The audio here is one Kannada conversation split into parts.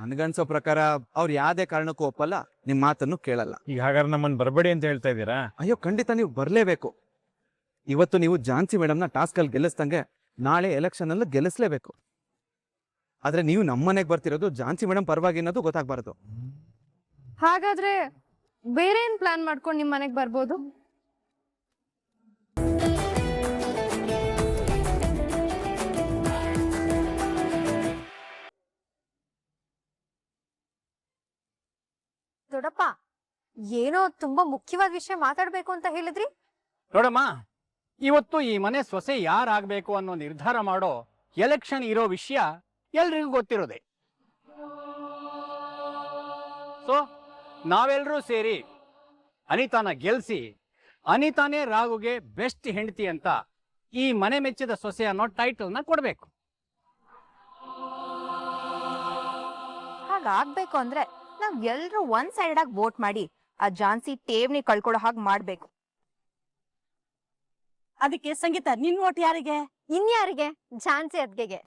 ನನ್ಗನ್ಸೋ ಪ್ರಕಾರ ಅವ್ರು ಯಾವ್ದೇ ಕಾರಣಕ್ಕೂ ಒಪ್ಪಲ್ಲ, ನಿಮ್ ಮಾತನ್ನು ಕೇಳಲ್ಲ. ಈಗ ಹಾಗಾದ್ರೆ ನಮ್ಮನ್ನ ಬರಬೇಡಿ ಅಂತ ಹೇಳ್ತಾ ಇದ್ದೀರಾ? ಅಯ್ಯೋ ಖಂಡಿತ ನೀವು ಬರ್ಲೇಬೇಕು. ಇವತ್ತು ನೀವು ಝಾನ್ಸಿ ಮೇಡಮ್ನ ಟಾಸ್ಕ್ ಅಲ್ಲಿ ಗೆಲ್ಲಿಸ್ದಂಗೆ ನಾಳೆ ಎಲೆಕ್ಷನ್ ಅಲ್ಲಿ ಗೆಲ್ಲಿಸ್ಲೇಬೇಕು. ಆದ್ರೆ ನೀವು ನಮ್ಮನೆಗೆ ಬರ್ತಿರೋದು ಝಾನ್ಸಿ ಮೇಡಮ್ ಪರವಾಗಿ ಅನ್ನೋದು ಗೊತ್ತಾಗ್ಬಾರ್ದು. ಹಾಗಾದ್ರೆ ಬೇರೆ ಏನ್ ಪ್ಲಾನ್ ಮಾಡ್ಕೊಂಡು ನಿಮ್ ಮನೆಗ್ ಬರ್ಬೋದು? ದೊಡ್ಡಪ್ಪ, ಏನೋ ತುಂಬಾ ಮುಖ್ಯವಾದ ವಿಷಯ ಮಾತಾಡ್ಬೇಕು ಅಂತ ಹೇಳಿದ್ರಿ. ನೋಡಮ್ಮ, ಇವತ್ತು ಈ ಮನೆ ಸೊಸೆ ಯಾರಾಗಬೇಕು ಅನ್ನೋ ನಿರ್ಧಾರ ಮಾಡೋ ಎಲೆಕ್ಷನ್ ಇರೋ ವಿಷಯ ಎಲ್ರಿಗೂ ಗೊತ್ತಿರೋದೆ. ಸೊ ನಾವೆಲ್ಲರೂ ಸೇರಿ ಅನಿತಾನ ಗೆಲ್ಸಿ ಅನಿತಾನೇ ರಾಘುಗೆ ಬೆಸ್ಟ್ ಹೆಂಡತಿ ಅಂತ ಈ ಮನೆ ಮೆಚ್ಚಿದ ಸೊಸೆ ಅನ್ನೋ ಟೈಟಲ್ನ ಕೊಡ್ಬೇಕು. ಹಾಗಾಗ್ಬೇಕು ಅಂದ್ರೆ ನಾವ್ ಎಲ್ರು ಒಂದ್ ಸೈಡ್ ಆಗಿ ವೋಟ್ ಮಾಡಿ ಆ ಝಾನ್ಸಿ ಟೇವ್ನಿ ಕಳ್ಕೊಡೋ ಹಾಗೆ ಮಾಡ್ಬೇಕು. ಅದಕ್ಕೆ ಸಂಗೀತ, ನಿನ್ ಓಟ್ ಯಾರಿಗೆ? ಇನ್ಯಾರಿಗೆ? ಝಾನ್ಸಿ ಅದ್ಗೆಗೆ.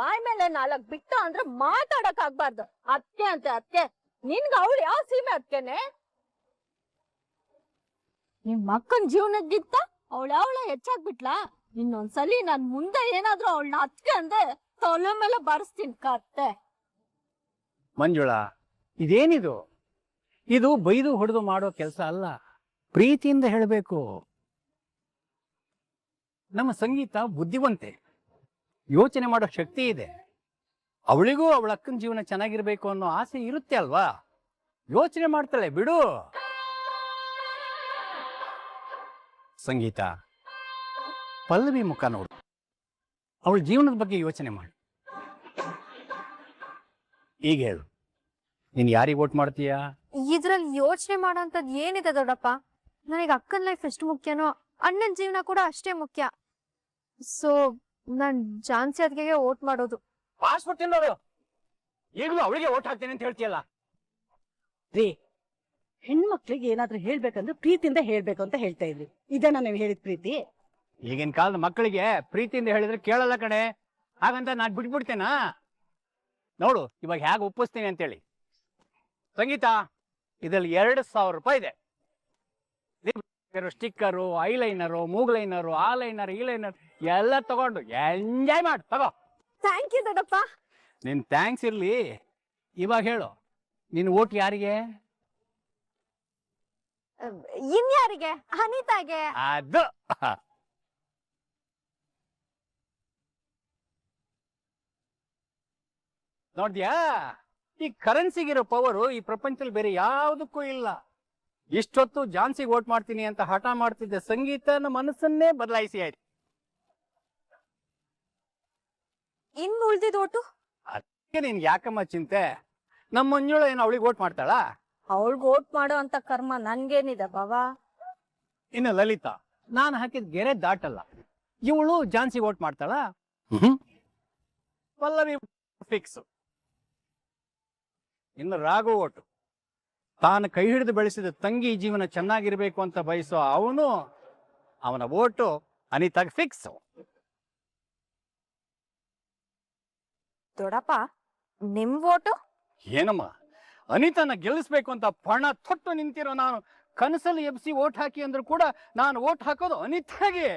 ಬಾಯ್ ಮೇಲೆ 4 ಬಿಟ್ಟ ಅಂದ್ರೆ ಮಾತಾಡಕ್ ಆಗ್ಬಾರ್ದು. ಅತ್ತೆ ಅಂತ ಅತ್ತೆ, ನಿನ್ಗ ಅವಳು ಯಾವ ಸೀಮೆ ಅತ್ಕೆನೆ? ನಿಮ್ ಮಕ್ಕನ್ ಜೀವನಕ್ಕಿಂತ ಅವಳ ಹೆಚ್ಚಾಗ್ಬಿಟ್ಲಾ? ಇನ್ನೊಂದ್ಸಲಿ ನಾನ್ ಮುಂದೆ ಏನಾದ್ರೂ ಅವಳನ್ನ ಅತ್ಕೆ ಅಂದ್ರೆ ತೊಲೆ ಮೇಲೆ ಬಾರಿಸ್ತೀನಿ ಕತ್ತೆ. ಮಂಜುಳಾ, ಇದೇನಿದು? ಇದು ಬೈದು ಹೊಡೆದು ಮಾಡೋ ಕೆಲಸ ಅಲ್ಲ, ಪ್ರೀತಿಯಿಂದ ಹೇಳಬೇಕು. ನಮ್ಮ ಸಂಗೀತ ಬುದ್ಧಿವಂತೆ, ಯೋಚನೆ ಮಾಡೋ ಶಕ್ತಿ ಇದೆ. ಅವಳಿಗೂ ಅವಳ ಅಕ್ಕನ ಜೀವನ ಚೆನ್ನಾಗಿರ್ಬೇಕು ಅನ್ನೋ ಆಸೆ ಇರುತ್ತೆ ಅಲ್ವಾ? ಯೋಚನೆ ಮಾಡ್ತಾಳೆ, ಬಿಡು. ಸಂಗೀತ, ಪಲ್ಲವಿ ಮುಖ ನೋಡು, ಅವಳ ಜೀವನದ ಬಗ್ಗೆ ಯೋಚನೆ ಮಾಡು. ಈಗ ಹೇಳು, ನೀನ್ ಯಾರಿಗೆ ವೋಟ್ ಮಾಡ್ತೀಯಾ? ಇದ್ರಲ್ಲಿ ಯೋಚನೆ ಮಾಡೋಂಥದ್ದು ಏನಿದೆ ದೊಡ್ಡಪ್ಪ? ನನಗೆ ಅಕ್ಕನ ಲೈಫ್ ಎಷ್ಟು ಮುಖ್ಯನೋ ಅಣ್ಣನ ಜೀವನ ಕೂಡ ಅಷ್ಟೇ ಮುಖ್ಯ. ಸೊ ನಾನ್ ಝಾನ್ಸಿ ಅದ್ಗೆಗೆ ವೋಟ್ ಮಾಡೋದು. ಪಾಸ್ಪೋರ್ಟ್ ತಿನ್ನೋರು ಈಗಲೂ ಅವಳಿಗೆ ವೋಟ್ ಹಾಕ್ತೇನೆ ಅಂತ ಹೇಳ್ತೀಯಲ್ಲ? ರೀ, ಹೆಣ್ಮಕ್ಳಿಗೆ ಏನಾದ್ರೂ ಹೇಳ್ಬೇಕಂದ್ರೆ ಪ್ರೀತಿಯಿಂದ ಹೇಳ್ಬೇಕು ಅಂತ ಹೇಳ್ತಾ ಇದ್ರಿ. ಇದೇನ ನೀವು ಹೇಳಿದ ಪ್ರೀತಿ? ಈಗಿನ ಕಾಲದ ಮಕ್ಕಳಿಗೆ ಪ್ರೀತಿಯಿಂದ ಹೇಳಿದ್ರೆ ಕೇಳಲ್ಲ ಕಣೆ. ಹಾಗಂತ ನಾನು ಬಿಟ್ಬಿಡ್ತೇನಾ? ನೋಡು ಇವಾಗ ಹೇಗೆ ಒಪ್ಪಿಸ್ತೀನಿ ಅಂತೇಳಿ. ಸಂಗೀತ, ಇದ್ರಲ್ಲಿ 2,000 ರೂಪಾಯಿ ಇದೆ. ಸ್ಟಿಕ್ಕರು, ಐಲೈನರು, ಮೂಗ್ಲೈನರು, ಆ ಲೈನರ್, ಈ ಲೈನರ್ ಎಲ್ಲ ತಗೊಂಡು ಎಂಜಾಯ್ ಮಾಡಿ ತಗೋ. ಥ್ಯಾಂಕ್ ಯು ದೊಡ್ಡಪ್ಪ. ನಿನ್ ಥ್ಯಾಂಕ್ಸ್ ಇರ್ಲಿ. ಇವಾಗ ಹೇಳು, ನಿನ್ ಓಟ್ ಯಾರಿಗೆ? ಇನ್ಯಾರಿಗೆ? ಅನಿತಾಗೆ. ಅದು ನೋಡ್ದ್ಯಾ, ಈ ಕರೆನ್ಸಿಗಿರೋ ಪವರು ಈ ಪ್ರಪಂಚದಲ್ಲಿ ಬೇರೆ ಯಾವುದಕ್ಕೂ ಇಲ್ಲ. ಇಷ್ಟೊತ್ತು ಝಾನ್ಸಿಗೆ ವೋಟ್ ಮಾಡ್ತೀನಿ ಅಂತ ಹಠ ಮಾಡ್ತಿದ್ದ ಸಂಗೀತನ ಮನಸ್ಸನ್ನೇ ಬದಲಾಯಿಸಿ ಆಯ್ತು. ಇನ್ ಉಳ್ದಿದ್ ಓಟು? ಅದಕ್ಕೆ ನಿನ್ಗೆ ಯಾಕಮ್ಮ ಚಿಂತೆ? ನಮ್ಮ ಮಂಜುಳ ಏನು ಅವಳಿಗೆ ವೋಟ್ ಮಾಡ್ತಾಳ? ಅವಳಿಗೆ ವೋಟ್ ಮಾಡೋ ಅಂತ ಕರ್ಮ ನನ್ಗೇನಿದೆ ಬಾವಾ? ಇನ್ನು ಲಲಿತಾ, ನಾನು ಹಾಕಿದ ಗೆರೆ ದಾಟಲ್ಲ, ಇವಳು ಝಾನ್ಸಿ ವೋಟ್ ಮಾಡ್ತಾಳ? ಪಲ್ಲವಿ ಫಿಕ್ಸ್. ಇನ್ನು ರಾಘು ಓಟು, ತಾನು ಕೈ ಹಿಡಿದು ಬೆಳೆಸಿದ ತಂಗಿ ಜೀವನ ಚೆನ್ನಾಗಿರ್ಬೇಕು ಅಂತ ಬಯಸೋ ಅವನ ಓಟು ಅನಿತಾಗ್ ಫಿಕ್ಸ್. ದೊಡ್ಡಪ್ಪ, ನಿಮ್ ವೋಟು? ಏನಮ್ಮ, ಅನಿತಾನ ಗೆಲ್ಲಿಸ್ಬೇಕು ಅಂತ ಪಣ ತೊಟ್ಟು ನಿಂತಿರೋ ನಾನು ಕನಸಲ್ಲಿ ಎಬ್ಸಿ ಓಟ್ ಹಾಕಿ ಅಂದ್ರೂ ಕೂಡ ನಾನು ಓಟ್ ಹಾಕೋದು ಅನಿತಾಗೆ.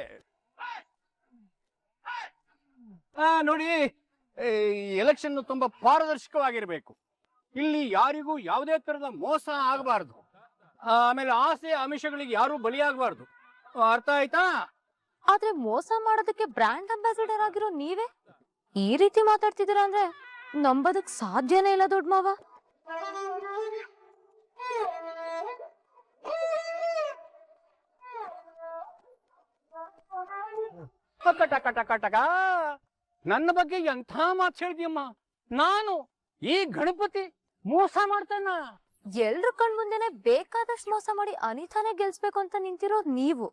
ನೋಡಿ, ಎಲೆಕ್ಷನ್ ತುಂಬಾ ಪಾರದರ್ಶಕವಾಗಿರ್ಬೇಕು. ಇಲ್ಲಿ ಯಾರಿಗೂ ಯಾವುದೇ ತರದ ಮೋಸ ಆಗಬಾರ್ದು. ಆಮೇಲೆ ಆಸೆ ಆಮಿಷಗಳಿಗೆ ಯಾರು ಬಲಿಯಾಗಬಾರ್ದು. ಅರ್ಥ ಆಯ್ತಾ? ಆದ್ರೆ ಮೋಸ ಮಾಡೋದಕ್ಕೆ ಬ್ರ್ಯಾಂಡ್ ಅಂಬಾಸಿಡರ್ ಆಗಿರೋ ನೀವೇ ಈ ರೀತಿ ಮಾತಾಡ್ತಿದ್ದೀರಾ ಅಂದ್ರೆ ನಂಬೋದಕ್ ಸಾಧ್ಯನೇ ಇಲ್ಲ ದೊಡ್ಡ ಮಾವ. ನನ್ನ ಬಗ್ಗೆ ಎಂಥ ಮಾತು ಹೇಳಿದ್ಯಮ್ಮ? ನಾನು ಈ ಗಣಪತಿ ಮೋಸ ಮಾಡ್ತಾನ? ಎಲ್ರ ಕಣ್ ಮುಂದೆನೆ ಬೇಕಾದಷ್ಟು ಮೋಸ ಮಾಡಿ ಅನಿತಾನೇ ಗೆಲ್ಸ್ಬೇಕು ಅಂತ ನಿಂತಿರೋದ್ ನೀವು.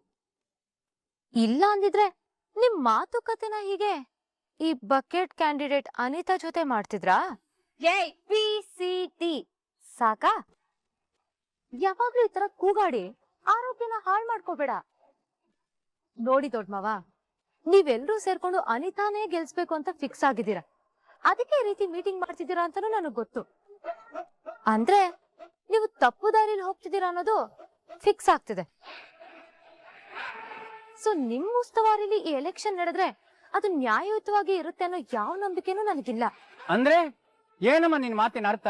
ಇಲ್ಲ ಅಂದಿದ್ರೆ ನಿಮ್ ಮಾತುಕತೆನ ಹೀಗೆ ಈ ಬಕೆಟ್ ಕ್ಯಾಂಡಿಡೇಟ್ ಅನಿತಾ ಜೊತೆ ಮಾಡ್ತಿದ್ರಾ? PCT ಸಾಕಾ? ಯಾವಾಗ್ಲೂ ಈ ತರ ಕೂಗಾಡಿ ಆರೋಗ್ಯನ ಹಾಳು ಮಾಡ್ಕೋಬೇಡ. ನೋಡಿ ದೊಡ್ಡ ಮಾವ, ನೀವೆಲ್ರೂ ಸೇರ್ಕೊಂಡು ಅನಿತಾನೇ ಗೆಲ್ಸ್ಬೇಕು ಅಂತ ಫಿಕ್ಸ್ ಆಗಿದ್ದೀರಾ. ಅದಕ್ಕೆ ಈ ರೀತಿ ಮೀಟಿಂಗ್ ಮಾಡ್ತಿದ್ದೀರಾ ಅಂತಾನೂ ನನಗ್ ಗೊತ್ತು. ಅಂದ್ರೆ ನೀವು ತಪ್ಪು ದಾರಿಲಿ ಹೋಗ್ತಿದ್ದೀರಾ ಅನ್ನೋದು ಫಿಕ್ಸ್ ಆಗ್ತಿದೆ. ಸೊ ನಿಮ್ ಉಸ್ತುವಾರಿಲಿ ಈ ಎಲೆಕ್ಷನ್ ನಡೆದ್ರೆ ಅದು ನ್ಯಾಯಯುತವಾಗಿ ಇರುತ್ತೆ ಅನ್ನೋ ಯಾವ ನಂಬಿಕೆನೂ ನನಗಿಲ್ಲ. ಅಂದ್ರೆ ಏನಮ್ಮ ನಿನ್ ಮಾತಿನ ಅರ್ಥ?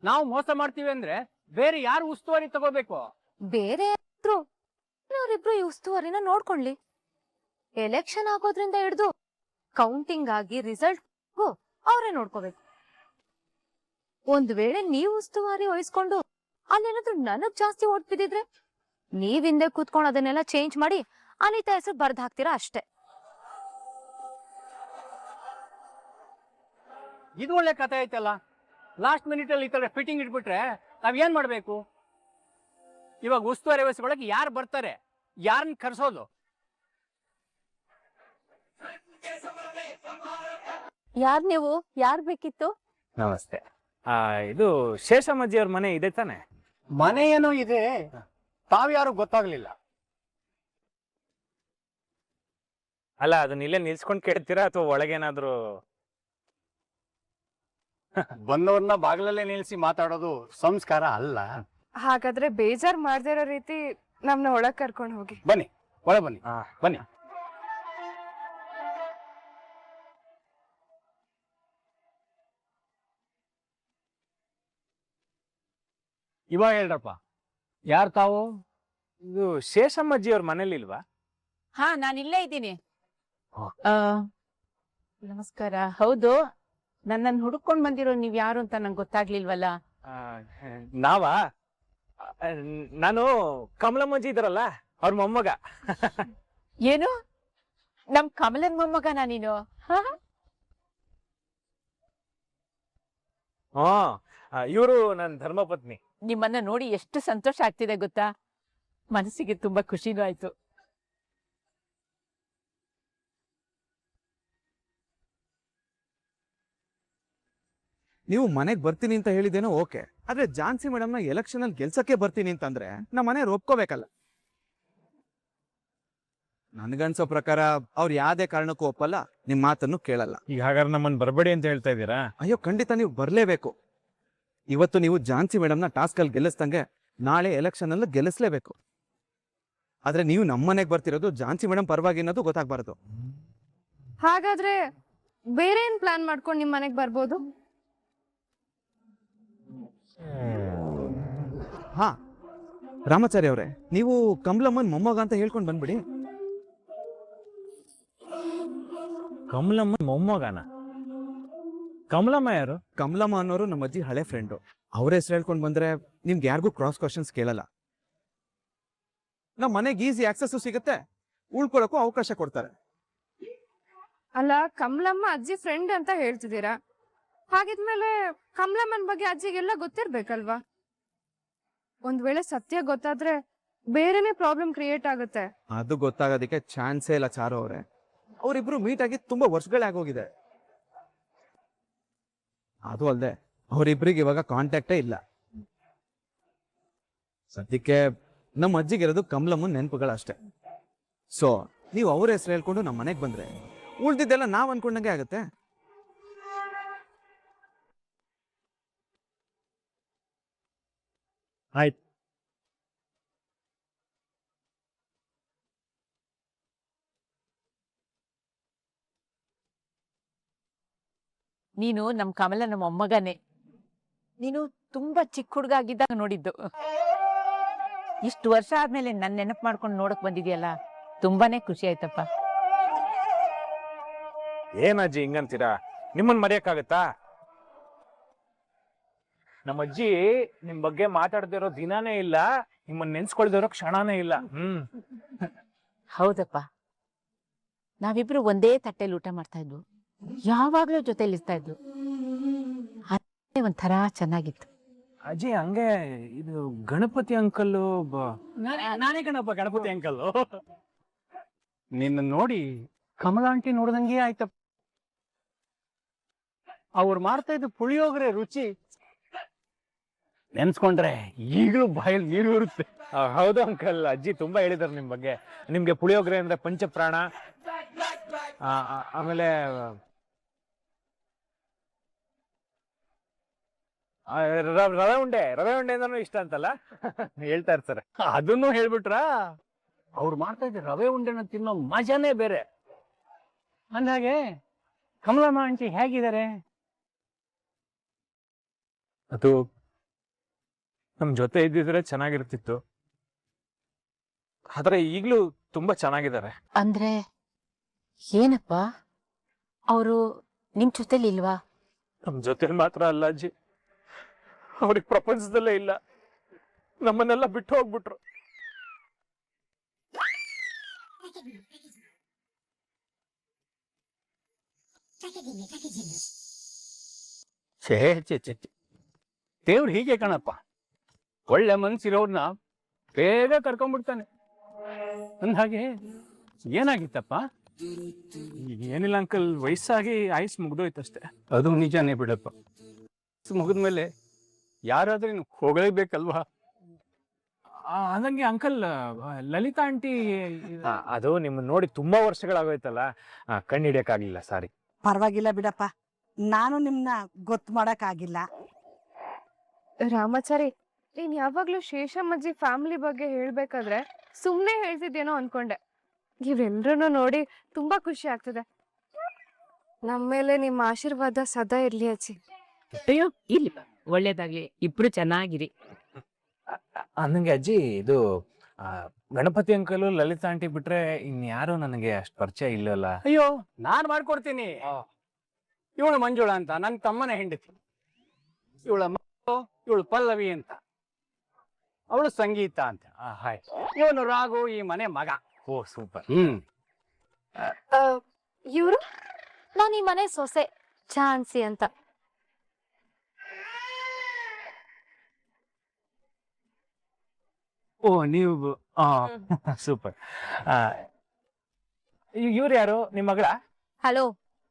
ನಾವು ಮೋಸ ಮಾಡ್ತೀವಿ ಅಂದ್ರೆ ಬೇರೆ ಯಾರು ಉಸ್ತುವಾರಿ ತಗೋಬೇಕು? ಬೇರೆ ಅವರಿಬ್ರು ಈ ಉಸ್ತುವಾರಿನ ನೋಡ್ಕೊಳ್ಳಿ. ಎಲೆಕ್ಷನ್ ಆಗೋದ್ರಿಂದ ಹಿಡ್ದು ಕೌಂಟಿಂಗ್ ಆಗಿ ರಿಸಲ್ಟ್ ಅವರೇ ನೋಡ್ಕೋಬೇಕು. ಒಂದ್ ವೇಳೆ ನೀವು ಉಸ್ತುವಾರಿ ವಹಿಸ್ಕೊಂಡು ಅಲ್ಲೇನಾದ್ರೂ ನನಗ್ ಜಾಸ್ತಿ ಓಟ್ ಬಿದ್ದಿದ್ರೆ ನೀವ್ ಹಿಂದೆ ಕೂತ್ಕೊಂಡು ಅದನ್ನೆಲ್ಲ ಚೇಂಜ್ ಮಾಡಿ ಅನಿತಾ ಹೆಸರು ಬರ್ದ್ ಹಾಕ್ತೀರಾ ಅಷ್ಟೇ. ಇದು ಒಳ್ಳೆ ಕಥೆ ಐತಲ್ಲ. ಲಾಸ್ಟ್ ಮಿನಿಟ್ ಅಲ್ಲಿ ಈ ತರ ಫಿಟ್ಟಿಂಗ್ ಇಟ್ಬಿಟ್ರೆ ನಾವ್ ಏನ್ ಮಾಡ್ಬೇಕು? ಇವಾಗ ಉಸ್ತುವಾರಿ ವಹಿಸ್ಕೊಳಕ್ಕೆ ಯಾರು ಬರ್ತಾರೆ? ಯಾರನ್ನ ಕರ್ಸೋದು? ಯಾರ್ ನೀವು? ಯಾರ್ ಬೇಕಿತ್ತು? ನಮಸ್ತೆ. ಇದು ಶೇಷಮ್ಮಜ್ಜಿ ಅವ್ರ ಮನೆ ಇದೆ ತಾನೆ? ಮನೆ ಏನೋ ಇದೆ, ತಾವ್ಯಾರು ಗೊತ್ತಾಗ್ಲಿಲ್ಲ. ಅಲ್ಲ, ಅದನ್ನ ಇಲ್ಲೇ ನಿಲ್ಸ್ಕೊಂಡ್ ಕೇಳ್ತೀರಾ ಅಥವಾ ಒಳಗೇನಾದ್ರು? ಬಂದವ್ರನ್ನ ಬಾಗಿಲಲ್ಲೇ ನಿಲ್ಸಿ ಮಾತಾಡೋದು ಸಂಸ್ಕಾರ ಅಲ್ಲ. ಹಾಗಾದ್ರೆ ಬೇಜಾರ್ ಮಾಡ್ದೇ ಇರೋ ರೀತಿ ನಮ್ನ ಒಳಗ್ ಕರ್ಕೊಂಡು ಹೋಗಿ. ಬನ್ನಿ, ಒಳ ಬನ್ನಿ, ಬನ್ನಿ. ಇವಾಗ ಹೇಳ್ರಪ್ಪ, ಯಾರು ತಾವು? ಇದು ಶೇಷಮ್ಮಜ್ಜಿ ಅವ್ರ ಮನೇಲಿ ಇಲ್ವಾ? ಹಾ, ನಾನು ಇಲ್ಲೇ ಇದ್ದೀನಿ. ನಮಸ್ಕಾರ. ಹೌದು, ನನ್ನನ್ನು ಹುಡುಕೊಂಡ್ ಬಂದಿರೋ ನೀವ್ ಯಾರು ಅಂತ ನಂಗೆ ಗೊತ್ತಾಗ್ಲಿಲ್ವಲ್ಲ. ನಾವಾ? ನಾನು ಕಮಲಮ್ಮಜ್ಜಿ ಇದಾರಲ್ಲ ಅವ್ರ ಮೊಮ್ಮಗ. ಏನು, ನಮ್ ಕಮಲನ್ ಮೊಮ್ಮಗನಾ ನೀನು? ಇವರು ನನ್ನ ಧರ್ಮಪತ್ನಿ. ನಿಮ್ಮನ್ನ ನೋಡಿ ಎಷ್ಟು ಸಂತೋಷ ಆಗ್ತಿದೆ ಗೊತ್ತಾ? ಮನಸ್ಸಿಗೆ ತುಂಬಾ ಖುಷಿನೂ ಆಯ್ತು. ನೀವು ಮನೆಗ್ ಬರ್ತೀನಿ ಅಂತ ಹೇಳಿದೇನೋ ಓಕೆ, ಆದ್ರೆ ಝಾನ್ಸಿ ಮೇಡಮ್ನ ಎಲೆಕ್ಷನ್ ಅಲ್ಲಿ ಗೆಲ್ಸಕ್ಕೆ ಬರ್ತೀನಿ ಅಂತಂದ್ರೆ ನಮ್ಮ ಮನೆಯವ್ರು ಒಪ್ಕೋಬೇಕಲ್ಲ. ನನ್ಗನ್ಸೋ ಪ್ರಕಾರ ಅವ್ರು ಯಾವ್ದೇ ಕಾರಣಕ್ಕೂ ಒಪ್ಪಲ್ಲ, ನಿಮ್ ಮಾತನ್ನು ಕೇಳಲ್ಲ. ಈಗ ಹಾಗಾದ್ರೆ ನಮ್ಮನ್ನ ಬರಬೇಡಿ ಅಂತ ಹೇಳ್ತಾ ಇದ್ದೀರಾ? ಅಯ್ಯೋ ಖಂಡಿತ ನೀವು ಬರ್ಲೇಬೇಕು. ಇವತ್ತು ನೀವು ಝಾನ್ಸಿ ಮೇಡಮ್ನ ಟಾಸ್ಕ್ ಅಲ್ಲಿ ಗೆಲ್ಲಿಸ್ದಂಗೆ ನಾಳೆ ಎಲೆಕ್ಷನ್ ಅಲ್ಲಿ ಗೆಲ್ಲಿಸ್ಲೇಬೇಕು. ಆದ್ರೆ ನೀವು ನಮ್ಮನೆಗ್ ಬರ್ತಿರೋದು ಝಾನ್ಸಿ ಮೇಡಮ್ ಪರವಾಗಿ ಅನ್ನೋದು ಗೊತ್ತಾಗ್ಬಾರ್ದು. ಹಾಗಾದ್ರೆ ಬೇರೆ ಏನ್ ಪ್ಲಾನ್ ಮಾಡ್ಕೊಂಡು ನಿಮ್ ಮನೆಗ್ ಬರ್ಬೋದು? ಹಾ ರಾಮಾಚಾರ್ಯ ಅವರೇ, ನೀವು ಕಮಲಮ್ಮನ್ ಮೊಮ್ಮಗ ಅಂತ ಹೇಳ್ಕೊಂಡು ಬಂದ್ಬಿಡಿ. ಕಮಲಮ್ಮ ಮೊಮ್ಮಗನ? ಕಮಲಮ್ಮ ಯಾರು? ಕಮಲಮ್ಮ ಅನ್ನೋರು ನಮ್ಮ ಅಜ್ಜಿ ಹಳೆ ಫ್ರೆಂಡು. ಅವ್ರ ಹೆಸರು ಹೇಳ್ಕೊಂಡು ಬಂದ್ರೆ ನಿಮ್ಗೆ ಯಾರಿಗೂ ಕ್ರಾಸ್ ಕ್ವಶನ್ಸ್ ಕೇಳಲ್ಲ. ನಮ್ಮ ಮನೆಗೆ ಈಸಿ ಆಕ್ಸೆಸ್ ಸಿಗುತ್ತೆ, ಉಳ್ಕೊಳಕ್ಕೂ ಅವಕಾಶ ಕೊಡ್ತಾರೆ. ಅಲ್ಲ, ಕಮಲಮ್ಮ ಅಜ್ಜಿ ಫ್ರೆಂಡ್ ಅಂತ ಹೇಳ್ತಿದ್ದೀರಾ, ಹಾಗಿದ್ಮೇಲೆ ಕಮಲಮ್ಮನ್ ಬಗ್ಗೆ ಅಜ್ಜಿಗೆಲ್ಲ ಗೊತ್ತಿರ್ಬೇಕಲ್ವಾ? ಒಂದ್ ವೇಳೆ ಸತ್ಯ ಗೊತ್ತಾದ್ರೆ ಬೇರೆನೆ ಪ್ರಾಬ್ಲಮ್ ಕ್ರಿಯೇಟ್ ಆಗುತ್ತೆ. ಅದು ಗೊತ್ತಾಗೋದಕ್ಕೆ ಚಾನ್ಸೇ ಇಲ್ಲ ಚಾರು ಅವರೇ. ಅವರಿಬ್ರು ಮೀಟ್ ಆಗಿ ತುಂಬಾ ವರ್ಷಗಳೇ ಆಗೋಗಿದೆ. ಅದು ಅಲ್ಲದೆ ಅವರಿಬ್ರಿಗೆ ಇವಾಗ ಕಾಂಟ್ಯಾಕ್ಟೇ ಇಲ್ಲ. ಸದ್ಯಕ್ಕೆ ನಮ್ಮ ಅಜ್ಜಿಗಿರೋದು ಕಮಲಮ್ಮನ್ ನೆನಪುಗಳಷ್ಟೇ. ಸೊ ನೀವು ಅವ್ರ ಹೆಸರು ಹೇಳ್ಕೊಂಡು ನಮ್ಮ ಮನೆಗೆ ಬಂದ್ರೆ ಉಳ್ದಿದ್ದೆಲ್ಲ ನಾವ್ ಅನ್ಕೊಂಡಂಗೆ ಆಗುತ್ತೆ. ಆಯ್ತು. ನೀನು ನಮ್ ಕಮಲನ ಮೊಮ್ಮಗನೇ. ನೀನು ತುಂಬಾ ಚಿಕ್ಕ ಹುಡುಗ ಆಗಿದ್ದಾಗ ನೋಡಿದ್ದು. ಇಷ್ಟು ವರ್ಷ ಆದ್ಮೇಲೆ ನನ್ ನೆನಪು ಮಾಡ್ಕೊಂಡು ನೋಡಕ್ ಬಂದಿದ್ಯಲ್ಲ, ತುಂಬಾನೇ ಖುಷಿ ಆಯ್ತಪ್ಪ. ಏನಜ್ಜಿ ಹಿಂಗಂತೀರಾ? ನಿಮ್ಮನ್ ಮರೆಯಕ್ಕಾಗತ್ತಾ? ನಮ್ಮ ಅಜ್ಜಿ ನಿಮ್ ಬಗ್ಗೆ ಮಾತಾಡದಿರೋ ದಿನಾನೇ ಇಲ್ಲ, ನಿಮ್ಮನ್ನ ನೆನ್ಸ್ಕೊಳ್ದಿರೋ ಕ್ಷಣನೇ ಇಲ್ಲ. ಹೌದಪ್ಪ, ನಾವಿಬ್ರು ಒಂದೇ ತಟ್ಟೆಲಿ ಊಟ ಮಾಡ್ತಾ ಇದ್ವು, ಯಾವಾಗ್ಲೂ ಜೊತೆಲಿ ಇರ್ತಾ ಇದ್ವು. ಅದೇ ಒಂಥರ ಚೆನ್ನಾಗಿತ್ತು. ಅಜ್ಜಿ ಹಂಗೆ ಇದು ಗಣಪತಿ ಅಂಕಲ್ಲು ನಾನೇ ಕಣಪ್ಪ ಗಣಪತಿ ಅಂಕಲ್. ನಿನ್ನ ನೋಡಿ ಕಮಲ ಆಂಟಿ ನೋಡ್ದಂಗೆ ಆಯ್ತಪ್ಪ. ಅವ್ರು ಮಾಡ್ತಾ ಇದ್ದು ಪುಳಿಯೋಗರೆ ರುಚಿ ನೆನ್ಸ್ಕೊಂಡ್ರೆ ಈಗಲೂ ಬಾಯಲ್ಲಿ ನೀರು ಇರುತ್ತೆ. ಹೌದು ಅಂಕಲ್, ಅಜ್ಜಿ ತುಂಬಾ ಹೇಳಿದಾರೆ ನಿಮ್ ಬಗ್ಗೆ. ನಿಮ್ಗೆ ಪುಳಿಯೋಗರೆ ಅಂದ್ರೆ ಪಂಚಪ್ರಾಣ. ಆಮೇಲೆ ರವೆ ಉಂಡೆ ಅಂದ್ರೂ ಇಷ್ಟ ಅಂತಲ್ಲ ಹೇಳ್ತಾ ಇರ್ತಾರೆ. ಅದನ್ನು ಹೇಳ್ಬಿಟ್ರ. ಅವ್ರು ಮಾಡ್ತಾ ಇದ್ದ ರವೆ ಉಂಡೆನ ತಿನ್ನೋ ಮಜಾನೇ ಬೇರೆ. ಅಂದಾಗೆ ಕಮಲಮ್ಮ ಆಂಟಿ ಹೇಗಿದ್ದಾರೆ? ಅದು ನಮ್ ಜೊತೆ ಇದ್ದಿದ್ರೆ ಚೆನ್ನಾಗಿರ್ತಿತ್ತು, ಆದ್ರೆ ಈಗ್ಲೂ ತುಂಬಾ ಚೆನ್ನಾಗಿದ್ದಾರೆ. ಅಂದ್ರೆ ಏನಪ್ಪ, ಅವರು ನಿಮ್ ಜೊತೆಲಿ ಇಲ್ವಾ? ನಮ್ ಜೊತೆಲಿ ಮಾತ್ರ ಅಲ್ಲ ಅಜ್ಜಿ, ಅವ್ರಿಗೆ ಪ್ರಪಂಚದಲ್ಲೇ ಇಲ್ಲ. ನಮ್ಮನ್ನೆಲ್ಲ ಬಿಟ್ಟು ಹೋಗ್ಬಿಟ್ರು. ಛೇ ಛೇ ಛೇ ಛೇ. ದೇವ್ರು ಹೀಗೆ ಕಣಪ್ಪ, ಒಳ್ಳೆ ಮನ್ಸಿರೋರ್ನ ಬೇಗ ಕರ್ಕೊಂಡ್ಬಿಡ್ತಾನೆ. ಅಂದ್ಹಾಗೆ ಏನಾಗಿತ್ತಪ್ಪ? ಏನಿಲ್ಲ ಅಂಕಲ್, ವಯಸ್ಸಾಗಿ ಆಯುಸ್ ಮುಗ್ದೋಯ್ತಷ್ಟೇ. ಅದು ನಿಜಾನೇ ಬಿಡಪ್ಪ. ಮುಗಿದ್ಮೇಲೆ ಯಾರಾದ್ರೂ ಹೋಗಲೇಬೇಕಲ್ವಾ? ಅದಂಗೆ ಅಂಕಲ್, ಲಲಿತಾ ಆಂಟಿ ಅದು ನಿಮ್ಮನ್ನ ನೋಡಿ ತುಂಬಾ ವರ್ಷಗಳಾಗೋಯ್ತಲ್ಲ, ಕಣ್ಣು ಹಿಡಿಯಕ್ಕಾಗ್ಲಿಲ್ಲ, ಸಾರಿ. ಪರವಾಗಿಲ್ಲ ಬಿಡಪ್ಪ, ನಾನು ನಿಮ್ನ ಗೊತ್ತು ಮಾಡಕ್ಕಾಗಿಲ್ಲ. ರಾಮಾಚಾರಿ, ನೀನ್ ಯಾವಾಗ್ಲೂ ಶೇಷಮ್ಮಜ್ಜಿ ಫ್ಯಾಮಿಲಿ ಬಗ್ಗೆ ಹೇಳ್ಬೇಕಾದ್ರೆ ಸುಮ್ನೆ ಹೇಳ್ತಿದ್ದೇನೋ ಅನ್ಕೊಂಡೆ. ಇವೆಲ್ರೂ ನೋಡಿ ತುಂಬಾ ಖುಷಿ ಆಗ್ತದೆ. ನಮ್ಮೇಲೆ ನಿಮ್ಮ ಆಶೀರ್ವಾದ ಸದಾ ಇರ್ಲಿ ಅಜ್ಜಿ. ಅಯ್ಯೋ ಇಲ್ಲಿ ಒಳ್ಳೇದಾಗ್ಲಿ, ಇಬ್ರು ಚೆನ್ನಾಗಿರಿ. ಅಂದಂಗೆ ಅಜ್ಜಿ, ಇದು ಗಣಪತಿ ಅಂಕಲು ಲಲಿತಾ ಆಂಟಿ ಬಿಟ್ರೆ ಇನ್ಯಾರು ನನಗೆ ಅಷ್ಟು ಪರಿಚಯ ಇಲ್ಲಲ್ಲ. ಅಯ್ಯೋ, ನಾನ್ ಮಾಡ್ಕೊಡ್ತೀನಿ. ಇವಳು ಮಂಜುಳಾ ಅಂತ ನನ್ನ ತಮ್ಮನ ಹೆಂಡತಿ. ಇವಳ ಮಗಳು ಇವಳು ಪಲ್ಲವಿ ಅಂತ, ಅವಳು ಸಂಗೀತ ಅಂತ. ಹಾಯ್. ಇವನು ರಾಘು, ಈ ಮನೆ ಮಗ. ಓ ಸೂಪರ್. ಇವ್ರು ನಾನು ಈ ಮನೆ ಸೊಸೆ ಝಾನ್ಸಿ ಅಂತ. ಓ ನೀವು ಸೂಪರ್. ಇವ್ರು ಯಾರು, ನಿಮ್ ಮಗಳ? ಹಲೋ,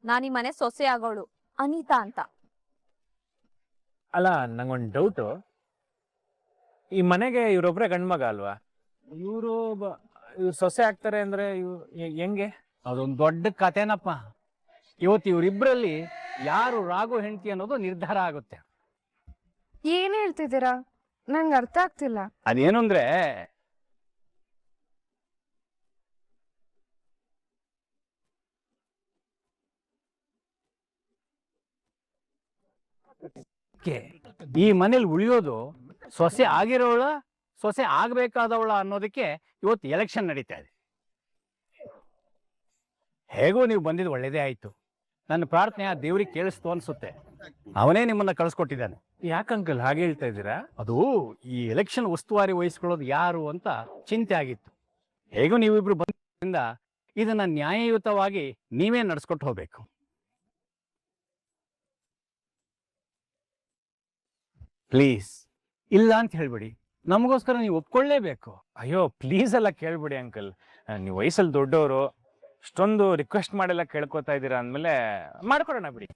ನಾನು ಈ ಮನೆ ಸೊಸೆ ಆಗೋಳು ಅನಿತಾ ಅಂತ. ಅಲ್ಲ, ನಂಗೊಂದು ಡೌಟು. ಈ ಮನೆಗೆ ಇವ್ರೊಬ್ರೆ ಗಂಡ್ಮಗ ಅಲ್ವಾ? ಇವ್ರು ಸೊಸೆ ಆಗ್ತಾರೆ ಅಂದ್ರೆ ಹೆಂಗೆ? ಅದೊಂದು ದೊಡ್ಡ ಕಥೆನಪ್ಪ. ಇವತ್ತು ಇವರಿಬ್ರಲ್ಲಿ ಯಾರು ರಾಘು ಹೆಂಡತಿ ಅನ್ನೋದು ನಿರ್ಧಾರ ಆಗುತ್ತೆ. ಏನ್ ಹೇಳ್ತಿದ್ದೀರಾ? ನಂಗೆ ಅರ್ಥ ಆಗ್ತಿಲ್ಲ. ಅದೇನು ಅಂದ್ರೆ, ಈ ಮನೇಲಿ ಉಳಿಯೋದು ಸೊಸೆ ಆಗಿರೋಳ, ಸೊಸೆ ಆಗ್ಬೇಕಾದವಳ ಅನ್ನೋದಕ್ಕೆ ಇವತ್ತು ಎಲೆಕ್ಷನ್ ನಡೀತಾ ಇದೆ. ಹೇಗೋ ನೀವು ಬಂದಿದ್ದು ಒಳ್ಳೇದೇ ಆಯ್ತು. ನನ್ನ ಪ್ರಾರ್ಥನೆ ಆ ದೇವ್ರಿಗೆ ಕೇಳಿಸ್ತು ಅನ್ಸುತ್ತೆ. ಅವನೇ ನಿಮ್ಮನ್ನ ಕಳಿಸ್ಕೊಟ್ಟಿದ್ದಾನೆ. ಯಾಕಂಕಲ್ ಹಾಗೆ ಹೇಳ್ತಾ ಇದ್ದೀರಾ? ಅದು ಈ ಎಲೆಕ್ಷನ್ ಉಸ್ತುವಾರಿ ವಹಿಸ್ಕೊಳ್ಳೋದು ಯಾರು ಅಂತ ಚಿಂತೆ ಆಗಿತ್ತು. ಹೇಗೂ ನೀವಿಬ್ರು ಬಂದ್ರಿಂದ ಇದನ್ನ ನ್ಯಾಯಯುತವಾಗಿ ನೀವೇ ನಡ್ಸ್ಕೊಟ್ಟು ಹೋಗ್ಬೇಕು. ಪ್ಲೀಸ್, ಇಲ್ಲ ಅಂತ ಹೇಳ್ಬಿಡಿ. ನಮಗೋಸ್ಕರ ನೀವು ಒಪ್ಕೊಳ್ಳೇಬೇಕು. ಅಯ್ಯೋ ಪ್ಲೀಸ್ ಎಲ್ಲ ಕೇಳ್ಬಿಡಿ ಅಂಕಲ್, ನೀವು ವಯಸ್ಸಲ್ಲಿ ದೊಡ್ಡವರು, ಇಷ್ಟೊಂದು ರಿಕ್ವೆಸ್ಟ್ ಮಾಡೆಲ್ಲ ಕೇಳ್ಕೊತಾ ಇದ್ದೀರಾ ಅಂದ್ಮೇಲೆ ಮಾಡ್ಕೊಡೋಣ ಬಿಡಿ.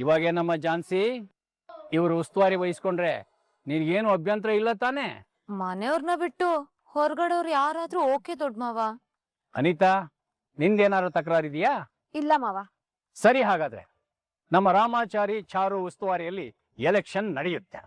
ಇವಾಗೇ ನಮ್ಮ ಝಾನ್ಸಿ ಇವರು ಉಸ್ತುವಾರಿ ವಹಿಸ್ಕೊಂಡ್ರೆ ನಿನ್ಗೇನು ಅಭ್ಯಂತರ ಇಲ್ಲ ತಾನೇ? ಮನೆಯವ್ರನ್ನ ಬಿಟ್ಟು ಹೊರಗಡೆಯವ್ರು ಯಾರಾದ್ರೂ ಓಕೆ ದೊಡ್ಡ ಮಾವ. ಅನಿತಾ, ನಿಂದೇನಾದ್ರು ತಕರಾರಿದೆಯಾ? ಇಲ್ಲ ಮಾವ. ಸರಿ, ಹಾಗಾದ್ರೆ ನಮ್ಮ ರಾಮಾಚಾರಿ ಚಾರು ಉಸ್ತುವಾರಿಯಲ್ಲಿ ಎಲೆಕ್ಷನ್ ನಡೆಯುತ್ತೆ.